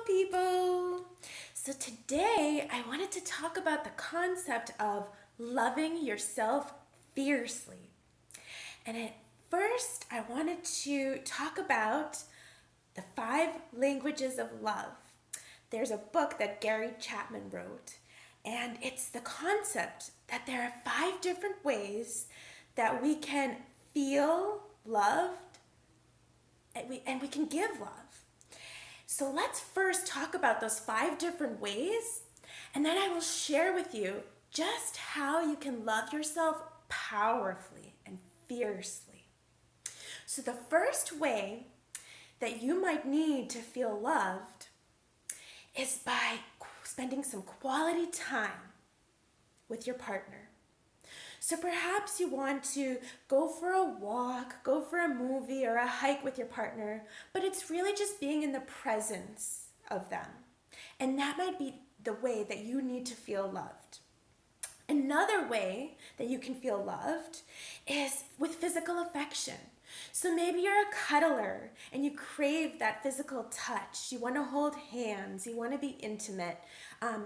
people. So today I wanted to talk about the concept of loving yourself fiercely. And at first I wanted to talk about the 5 languages of love. There's a book that Gary Chapman wrote, and it's the concept that there are 5 different ways that we can feel loved and we can give love. So let's first talk about those 5 different ways, and then I will share with you just how you can love yourself powerfully and fiercely. So the first way that you might need to feel loved is by spending some quality time with your partner. So perhaps you want to go for a walk, go for a movie or a hike with your partner, but it's really just being in the presence of them. And that might be the way that you need to feel loved. Another way that you can feel loved is with physical affection. So maybe you're a cuddler and you crave that physical touch. You want to hold hands. You want to be intimate.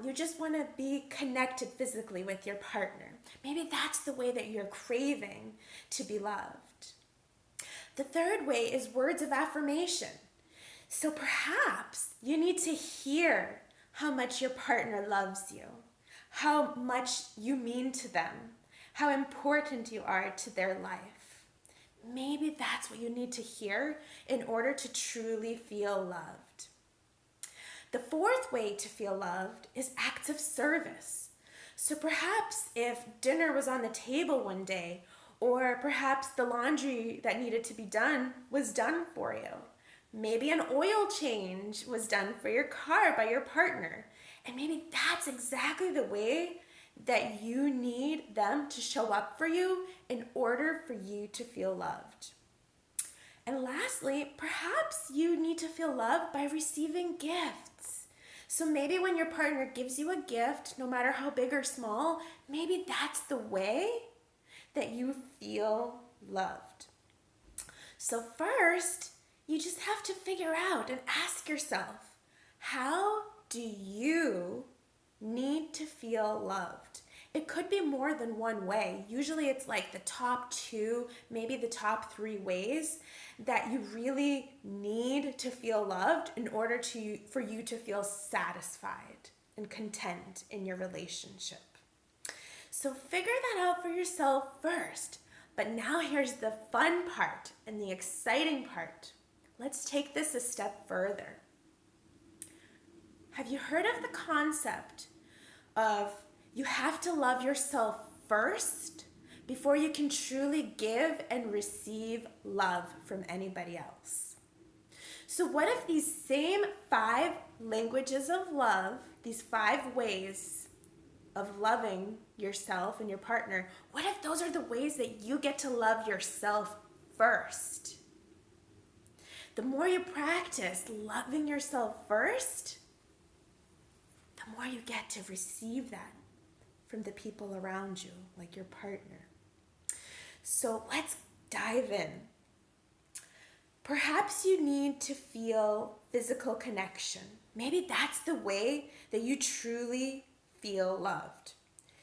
You just want to be connected physically with your partner. Maybe that's the way that you're craving to be loved. The third way is words of affirmation. So perhaps you need to hear how much your partner loves you, how much you mean to them, how important you are to their life. Maybe that's what you need to hear in order to truly feel loved. The fourth way to feel loved is acts of service. So perhaps if dinner was on the table one day, or perhaps the laundry that needed to be done was done for you. Maybe an oil change was done for your car by your partner. And maybe that's exactly the way that you need them to show up for you in order for you to feel loved. And lastly, perhaps you need to feel loved by receiving gifts. So maybe when your partner gives you a gift, no matter how big or small, maybe that's the way that you feel loved. So first, you just have to figure out and ask yourself, how do you need to feel loved? It could be more than one way. Usually it's like the top 2, maybe the top 3 ways that you really need to feel loved in order for you to feel satisfied and content in your relationship. So figure that out for yourself first. But now here's the fun part and the exciting part. Let's take this a step further. Have you heard of the concept of you have to love yourself first before you can truly give and receive love from anybody else? So what if these same 5 languages of love, these 5 ways of loving yourself and your partner, what if those are the ways that you get to love yourself first? The more you practice loving yourself first, the more you get to receive that from the people around you, like your partner. So let's dive in. Perhaps you need to feel physical connection. Maybe that's the way that you truly feel loved.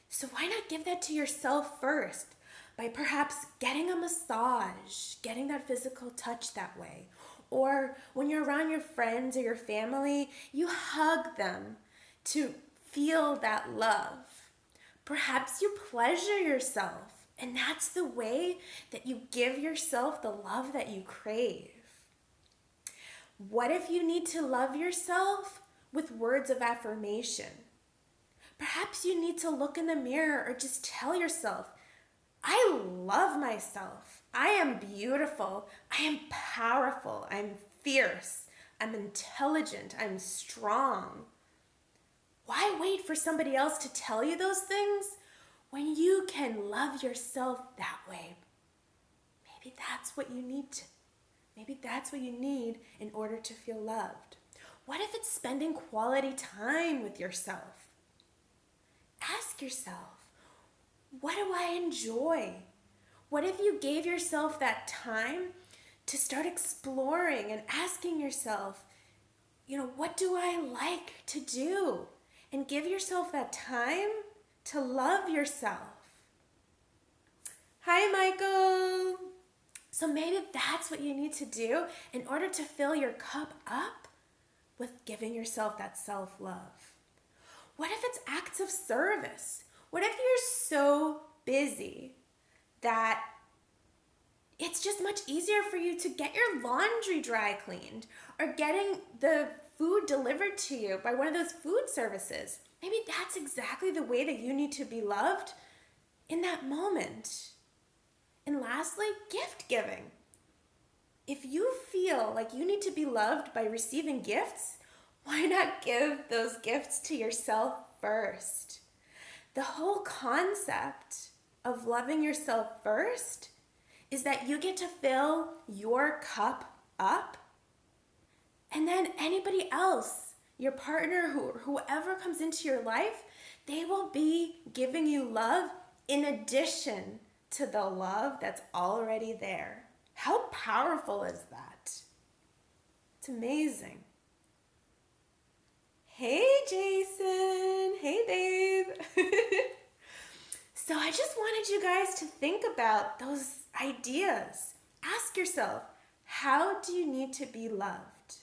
So why not give that to yourself first by perhaps getting a massage, getting that physical touch that way. Or when you're around your friends or your family, you hug them to feel that love. Perhaps you pleasure yourself, and that's the way that you give yourself the love that you crave. What if you need to love yourself with words of affirmation? Perhaps you need to look in the mirror or just tell yourself, I love myself. I am beautiful. I am powerful. I'm fierce. I'm intelligent. I'm strong. Why wait for somebody else to tell you those things when you can love yourself that way? Maybe that's what you need to. Maybe that's what you need in order to feel loved. What if it's spending quality time with yourself? Ask yourself, what do I enjoy? What if you gave yourself that time to start exploring and asking yourself, what do I like to do? And give yourself that time to love yourself. Hi, Michael. So maybe that's what you need to do in order to fill your cup up with giving yourself that self-love. What if it's acts of service? What if you're so busy that it's just much easier for you to get your laundry dry cleaned or getting the food delivered to you by one of those food services? Maybe that's exactly the way that you need to be loved in that moment. And lastly, gift giving. If you feel like you need to be loved by receiving gifts, why not give those gifts to yourself first? The whole concept of loving yourself first is that you get to fill your cup up, and then anybody else, your partner, whoever comes into your life, they will be giving you love in addition to the love that's already there. How powerful is that? It's amazing. Hey, Jason. Hey, babe. So I just wanted you guys to think about those ideas. Ask yourself, how do you need to be loved?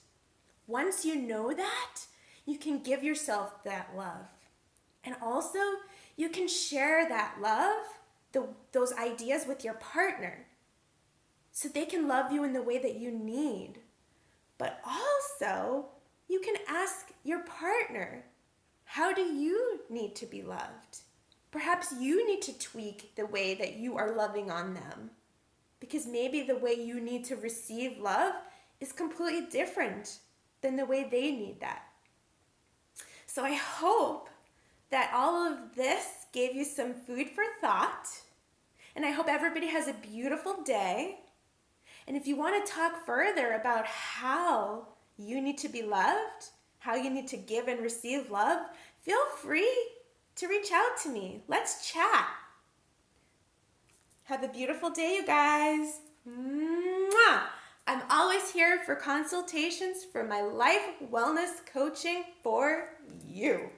Once you know that, you can give yourself that love. And also, you can share that love, those ideas with your partner so they can love you in the way that you need. But also, you can ask your partner, how do you need to be loved? Perhaps you need to tweak the way that you are loving on them, because maybe the way you need to receive love is completely different than the way they need that. So I hope that all of this gave you some food for thought, and I hope everybody has a beautiful day. And if you want to talk further about how you need to be loved, how you need to give and receive love, feel free to reach out to me. Let's chat. Have a beautiful day, you guys. Mwah! I'm always here for consultations for my life wellness coaching for you.